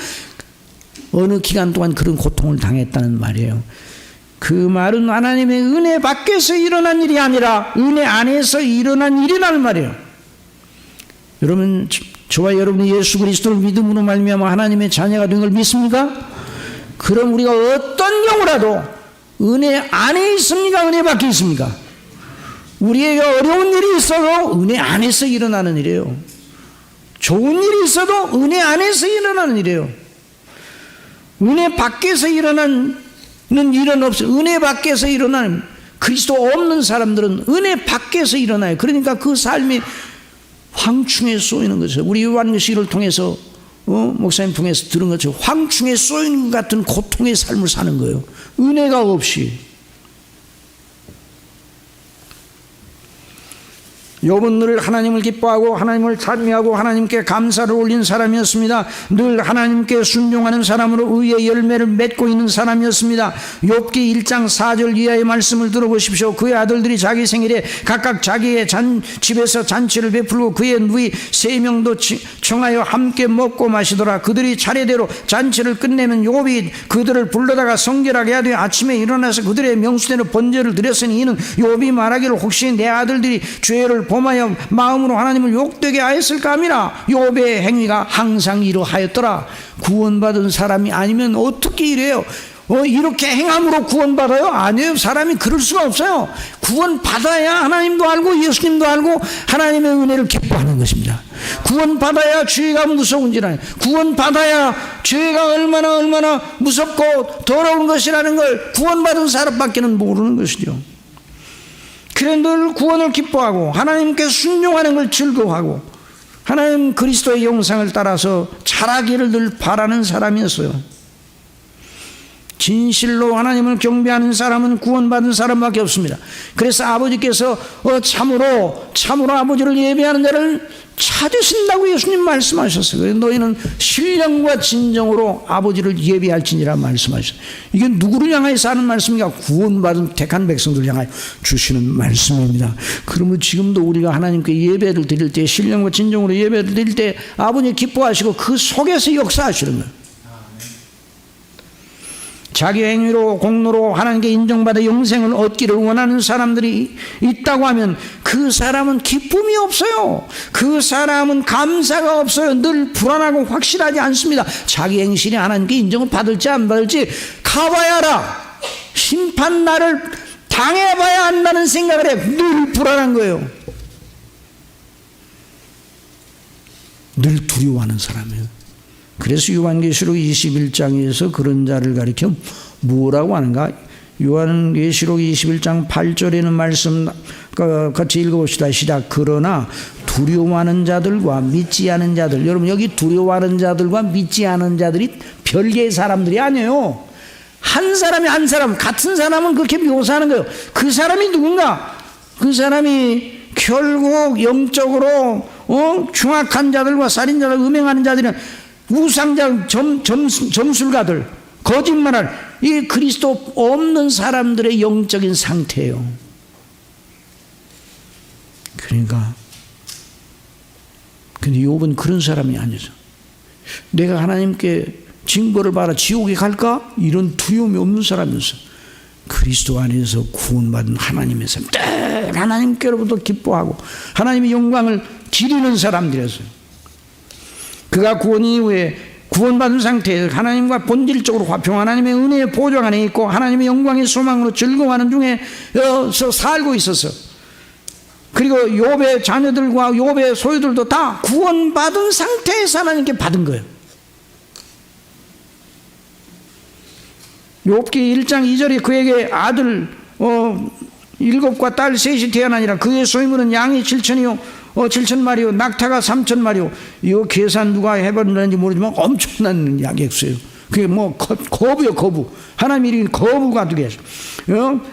어느 기간 동안 그런 고통을 당했다는 말이에요. 그 말은 하나님의 은혜 밖에서 일어난 일이 아니라 은혜 안에서 일어난 일이라는 말이에요. 여러분, 저와 여러분이 예수 그리스도를 믿음으로 말미암아 하나님의 자녀가 된 걸 믿습니까? 그럼 우리가 어떤 경우라도 은혜 안에 있습니까? 은혜 밖에 있습니까? 우리에게 어려운 일이 있어도 은혜 안에서 일어나는 일이에요. 좋은 일이 있어도 은혜 안에서 일어나는 일이에요. 은혜 밖에서 일어나는 일은 없어요. 은혜 밖에서 일어나는, 그리스도 없는 사람들은 은혜 밖에서 일어나요. 그러니까 그 삶이 황충에 쏘이는 거죠. 우리 요한계시를 통해서 목사님 통해서 들은 것처럼 황충에 쏘이는 것 같은 고통의 삶을 사는 거예요. 은혜가 없이. 욥은 늘 하나님을 기뻐하고 하나님을 찬미하고 하나님께 감사를 올린 사람이었습니다. 늘 하나님께 순종하는 사람으로 의의 열매를 맺고 있는 사람이었습니다. 욥기 1장 4절 이하의 말씀을 들어보십시오. 그의 아들들이 자기 생일에 각각 자기의 집에서 잔치를 베풀고 그의 누이 3명도 청하여 함께 먹고 마시더라. 그들이 차례대로 잔치를 끝내면 욥이 그들을 불러다가 성결하게 하되 아침에 일어나서 그들의 명수대로 번제를 드렸으니 이는 욥이 말하기를 혹시 내 아들들이 죄를 범하여 마음으로 하나님을 욕되게 하였을까 함이라. 욥의 행위가 항상 이러하였더라. 구원받은 사람이 아니면 어떻게 이래요? 이렇게 행함으로 구원받아요? 아니에요. 사람이 그럴 수가 없어요. 구원받아야 하나님도 알고 예수님도 알고 하나님의 은혜를 기뻐하는 것입니다. 구원받아야 죄가 무서운지 알아요. 구원받아야 죄가 얼마나 무섭고 더러운 것이라는 걸 구원받은 사람밖에는 모르는 것이죠. 그래 늘 구원을 기뻐하고 하나님께 순종하는 걸 즐거워하고 하나님 그리스도의 형상을 따라서 자라기를 늘 바라는 사람이었어요. 진실로 하나님을 경배하는 사람은 구원받은 사람밖에 없습니다. 그래서 아버지께서 참으로 아버지를 예배하는 자를 찾으신다고 예수님 말씀하셨어요. 그래서 너희는 신령과 진정으로 아버지를 예배할지니라 말씀하셨어요. 이게 누구를 향해서 하는 말씀인가? 구원받은 택한 백성들을 향하여 주시는 말씀입니다. 그러면 지금도 우리가 하나님께 예배를 드릴 때, 신령과 진정으로 예배를 드릴 때 아버지 기뻐하시고 그 속에서 역사하시는 거예요. 자기 행위로 공로로 하나님께 인정받아 영생을 얻기를 원하는 사람들이 있다고 하면 그 사람은 기쁨이 없어요. 그 사람은 감사가 없어요. 늘 불안하고 확실하지 않습니다. 자기 행실이 하나님께 인정을 받을지 안 받을지 가봐야 알아. 심판 날을 당해봐야 한다는 생각을 해. 늘 불안한 거예요. 늘 두려워하는 사람이에요. 그래서 요한계시록 21장에서 그런 자를 가리켜 뭐라고 하는가? 요한계시록 21장 8절에는 말씀 같이 읽어봅시다. 시작. 그러나 두려워하는 자들과 믿지 않은 자들, 여러분 여기 두려워하는 자들과 믿지 않은 자들이 별개의 사람들이 아니에요. 한 사람이 한 사람, 같은 사람은 그렇게 묘사하는 거예요. 그 사람이 누군가? 그 사람이 결국 영적으로 중악한 자들과 살인자들, 음행하는 자들은 우상자, 점술가들, 거짓말할 이 그리스도 없는 사람들의 영적인 상태예요. 그러니까 근데 욥은 그런 사람이 아니죠. 내가 하나님께 징벌을 받아 지옥에 갈까? 이런 두려움이 없는 사람이었어요. 그리스도 안에서 구원받은 하나님의 삶, 늘 하나님께로부터 기뻐하고 하나님의 영광을 기리는 사람들이었어요. 그가 구원 이후에 구원받은 상태에서 하나님과 본질적으로 화평, 하나님의 은혜의 보좌 안에 있고 하나님의 영광의 소망으로 즐거워하는 중에서 살고 있었어. 그리고 욥의 자녀들과 욥의 소유들도 다 구원받은 상태에서 하나님께 받은 거예요. 욥기 1장 2절에 그에게 아들 7과 딸 셋이 태어나니라. 그의 소유물은 양이 7,000마리요 낙타가 3,000마리요. 이거 계산 누가 해봤는지 모르지만 엄청난 약액수예요. 그게 뭐 거부요, 거부. 하나님 이름이 거부가 되게 하셔.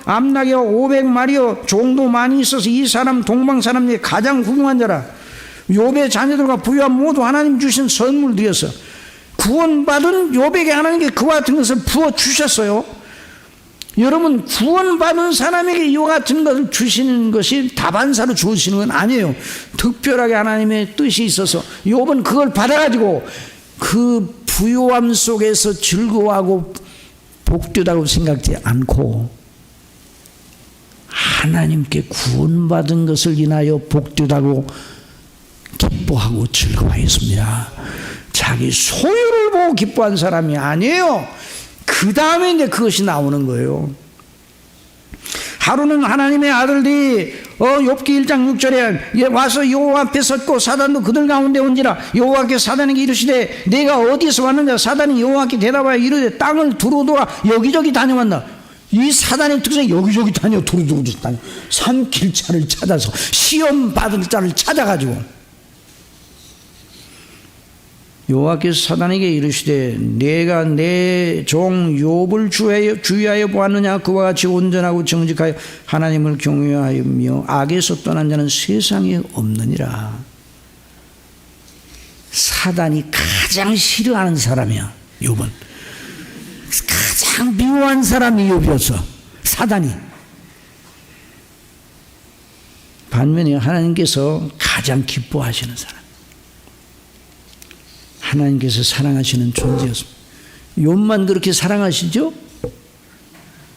암나귀가 500마리요 종도 많이 있어서 이 사람 동방 사람 중에 가장 훌륭한 자라. 욥의 자녀들과 부유한 모두 하나님 주신 선물들이었어. 구원받은 욥에게 하나님께 그와 같은 것을 부어주셨어요. 여러분 구원받은 사람에게 이와 같은 것을 주시는 것이 다반사로 주시는 건 아니에요. 특별하게 하나님의 뜻이 있어서 욥은 그걸 받아가지고 그 부요함 속에서 즐거워하고 복되다고 생각지 않고 하나님께 구원받은 것을 인하여 복되다고 기뻐하고 즐거워했습니다. 자기 소유를 보고 기뻐한 사람이 아니에요. 그 다음에 이제 그것이 나오는 거예요. 하루는 하나님의 아들들이 욥기 1장 6절에 와서 여호와 앞에 섰고 사단도 그들 가운데 온지라. 여호와께 사단에게 이르시되 내가 어디서 왔느냐. 사단이 여호와께 대답하여 이르되 땅을 두루두루 여기저기 다녀왔나. 이 사단의 특성이 여기저기 다녀 두루두루 다녀. 삼킬 자를 찾아서 시험 받을 자를 찾아가지고 여호와께서 사단에게 이르시되 내가 내 종 욥을 주의하여 보았느냐. 그와 같이 온전하고 정직하여 하나님을 경외하며 악에서 떠난 자는 세상에 없느니라. 사단이 가장 싫어하는 사람이야. 욥은 가장 미워한 사람이 욥이었어. 사단이. 반면에 하나님께서 가장 기뻐하시는 사람, 하나님께서 사랑하시는 존재였습니다. 욥만 그렇게 사랑하시죠?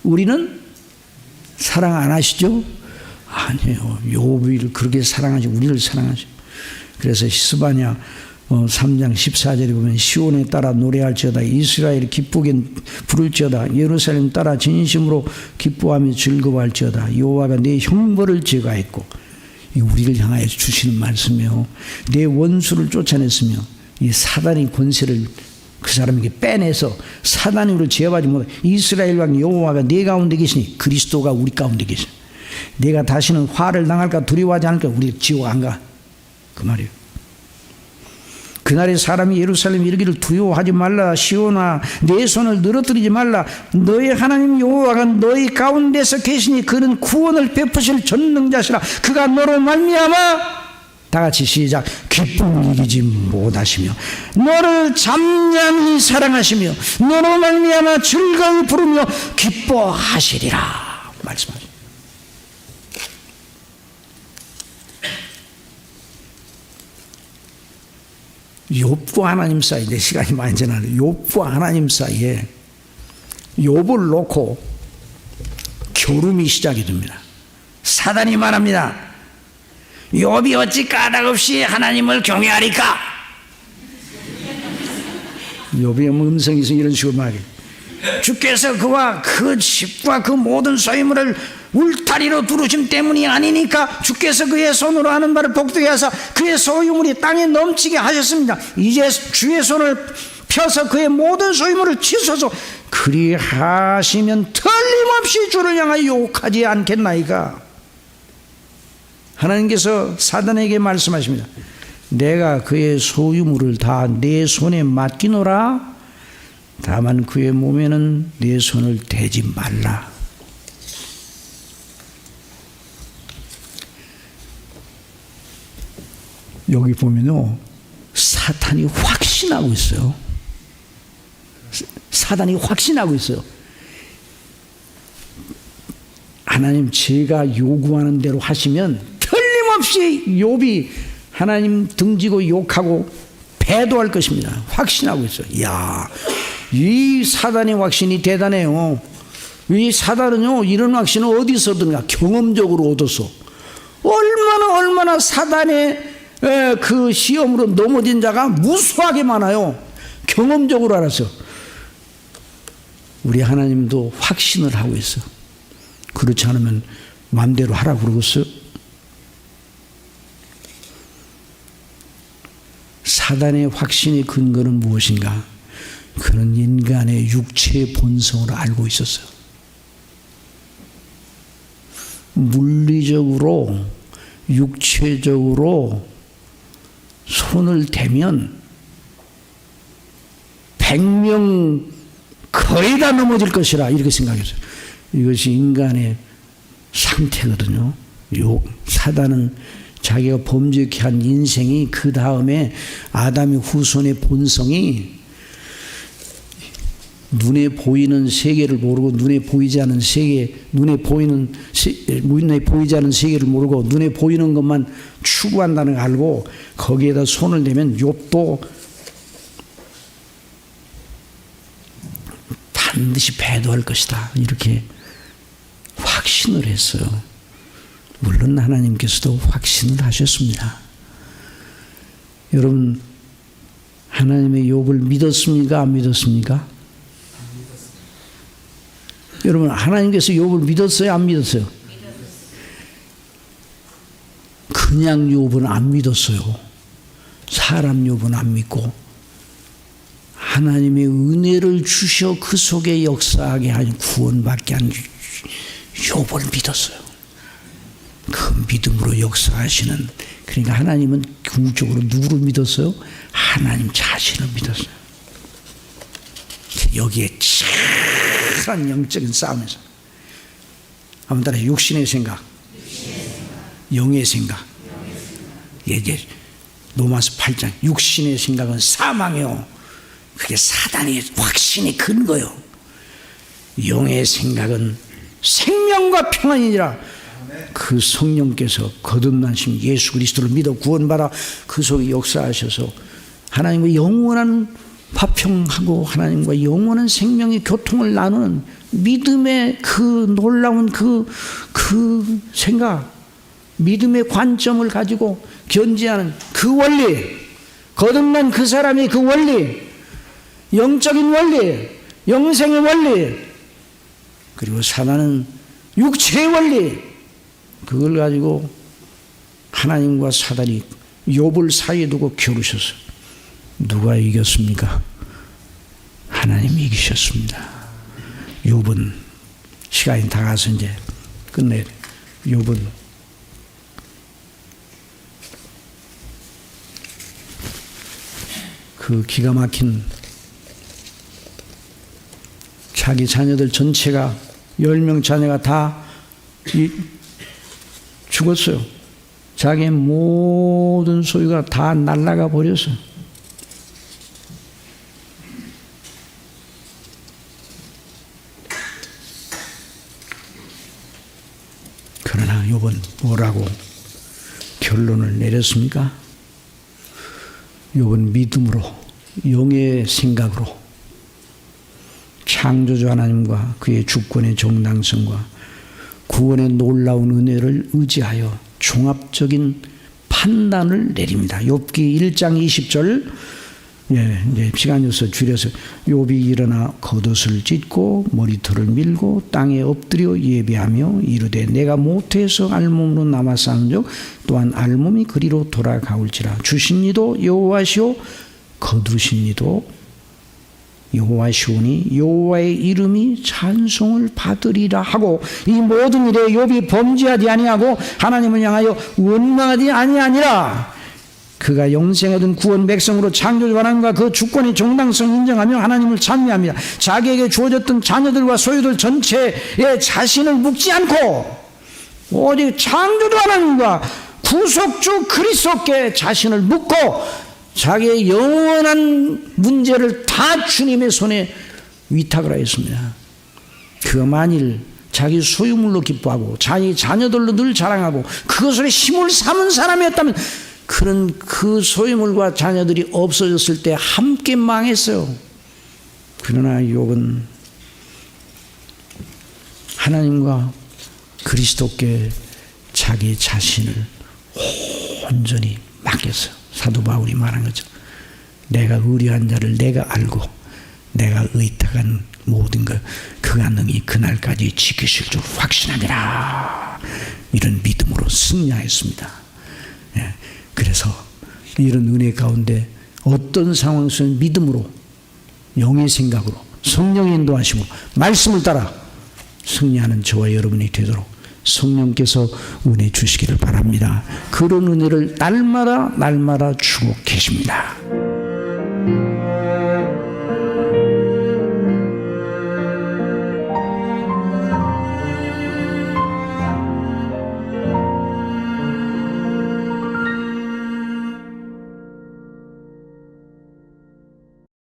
우리는 사랑 안 하시죠? 아니에요. 욥을 그렇게 사랑하시고 우리를 사랑하시고. 그래서 히스바냐 3장 14절에 보면 시온에 따라 노래할지어다. 이스라엘이 기쁘게 부를지어다. 예루살렘 따라 진심으로 기뻐하며 즐거워할지어다. 여호와가 내 형벌을 제거했고. 우리를 향하여 주시는 말씀이요. 내 원수를 쫓아냈으며 이 사단의 권세를 그 사람에게 빼내서 사단이 우리를 제어하지 못해. 이스라엘 왕 여호와가 내 가운데 계시니 그리스도가 우리 가운데 계시니 내가 다시는 화를 당할까 두려워하지 않을까. 우리 지옥 안 가. 그 말이에요. 그날에 사람이 예루살렘에 이르기를 두려워하지 말라. 시온아 내 손을 늘어뜨리지 말라. 너희 하나님 여호와가 너희 가운데서 계시니 그는 구원을 베푸실 전능자시라. 그가 너로 말미암아 다 같이 시작. 기쁨을 이기지 못하시며 너를 잠잠히 사랑하시며 너로 말미암아 즐거이 부르며 기뻐하시리라 말씀하십니다. 욥과 하나님 사이, 내 시간이 많이 지나는데 욥과 하나님 사이에 욥을 놓고 교름이 시작이 됩니다. 사단이 말합니다. 욥이 어찌 까닭없이 하나님을 경외하리까? 욥의 음성에서 이런 식으로 말해요. 주께서 그와 그 집과 그 모든 소유물을 울타리로 두르심 때문이 아니니까 주께서 그의 손으로 하는 바를 복되게 하사 그의 소유물이 땅에 넘치게 하셨습니다. 이제 주의 손을 펴서 그의 모든 소유물을 치소서. 그리하시면 틀림없이 주를 향하여 욕하지 않겠나이까? 하나님께서 사단에게 말씀하십니다. 내가 그의 소유물을 다 내 손에 맡기노라. 다만 그의 몸에는 내 손을 대지 말라. 여기 보면요, 사탄이 확신하고 있어요. 사단이 확신하고 있어요. 하나님 제가 요구하는 대로 하시면 틀림없이 욥이 하나님 등지고 욕하고 배도할 것입니다. 확신하고 있어요. 이야, 이 사단의 확신이 대단해요. 이 사단은요, 이런 확신을 어디서 얻은가? 경험적으로 얻었어. 얼마나 사단의 그 시험으로 넘어진 자가 무수하게 많아요. 경험적으로 알았어. 우리 하나님도 확신을 하고 있어. 그렇지 않으면 마음대로 하라고 그러겠어요? 사단의 확신의 근거는 무엇인가? 그는 인간의 육체의 본성을 알고 있었어요. 물리적으로, 육체적으로 손을 대면 100명 거의 다 넘어질 것이라 이렇게 생각했어요. 이것이 인간의 상태거든요. 사단은 자기가 범죄케 한 인생이 그 다음에 아담의 후손의 본성이 눈에 보이는 세계를 모르고 눈에 보이지 않은 세계, 눈에 보이지 않은 세계를 모르고 눈에 보이는 것만 추구한다는 걸 알고 거기에다 손을 대면 욥도 반드시 배도할 것이다 이렇게 확신을 했어요. 물론 하나님께서도 확신을 하셨습니다. 여러분, 하나님의 욥을 믿었습니까? 안 믿었습니까? 여러분, 하나님께서 욥을 믿었어요? 안 믿었어요? 그냥 욥은 안 믿었어요. 사람 욥은 안 믿고 하나님의 은혜를 주셔 그 속에 역사하게 한 구원받게 한 욥을 믿었어요. 그 믿음으로 역사하시는, 그러니까 하나님은 궁극적으로 누구를 믿었어요? 하나님 자신을 믿었어요. 여기에 치열한 영적인 싸움에서 한번 따라 육신의 생각, 영의 생각. 이제 로마서 8장 육신의 생각은 사망이요, 그게 사단의 확신이 근거요. 영의 생각은 생명과 평안이니라. 그 성령께서 거듭나신 예수 그리스도를 믿어 구원받아 그 속에 역사하셔서 하나님과 영원한 화평하고 하나님과 영원한 생명의 교통을 나누는 믿음의 그 놀라운 그 생각, 믿음의 관점을 가지고 견지하는 그 원리, 거듭난 그 사람의 그 원리, 영적인 원리, 영생의 원리, 그리고 사단은 육체의 원리, 그걸 가지고 하나님과 사단이 욥을 사이에 두고 겨루셨어요. 누가 이겼습니까? 하나님이 이기셨습니다. 욥은 시간이 다 가서 이제 끝내야 돼요. 욥은 그 기가 막힌 자기 자녀들 전체가 10명 자녀가 다 죽었어요. 자기의 모든 소유가 다 날아가 버렸어요. 그러나 욥은 뭐라고 결론을 내렸습니까? 욥은 믿음으로, 영의 생각으로 창조주 하나님과 그의 주권의 정당성과 구원의 놀라운 은혜를 의지하여 종합적인 판단을 내립니다. 욥기 1장 20절, 이제 시간이 없어 줄여서, 욥이 일어나 겉옷을 찢고 머리털을 밀고 땅에 엎드려 예배하며 이르되 내가 모태에서 알몸으로 남아 싸운즉 또한 알몸이 그리로 돌아가올지라. 주신 이도 여호와시오 거두신 이도 여호와시오니 여호와의 이름이 찬송을 받으리라 하고, 이 모든 일에 욥이 범죄하지 아니하고 하나님을 향하여 원망하지 아니하니라. 그가 영생하던 구원 백성으로 창조주 하나님과 그 주권의 정당성 인정하며 하나님을 찬미합니다. 자기에게 주어졌던 자녀들과 소유들 전체에 자신을 묻지 않고 오직 창조주 하나님과 구속주 그리스도께 자신을 묻고 자기의 영원한 문제를 다 주님의 손에 위탁을 하였습니다. 그가 만일 자기 소유물로 기뻐하고 자기 자녀들로 늘 자랑하고 그것으로 힘을 삼은 사람이었다면 그런 그 소유물과 자녀들이 없어졌을 때 함께 망했어요. 그러나 욥은 하나님과 그리스도께 자기 자신을 온전히 맡겼어요. 사도 바울이 말한 거죠. 내가 의뢰한 자를 내가 알고 내가 의탁한 모든 것 그가 능히 그날까지 지키실 줄 확신하니라. 이런 믿음으로 승리하였습니다. 그래서 이런 은혜 가운데 어떤 상황에서는 믿음으로, 영의 생각으로, 성령의 인도하심으로 말씀을 따라 승리하는 저와 여러분이 되도록 성령께서 은혜 주시기를 바랍니다. 그런 은혜를 날마다 주고 계십니다.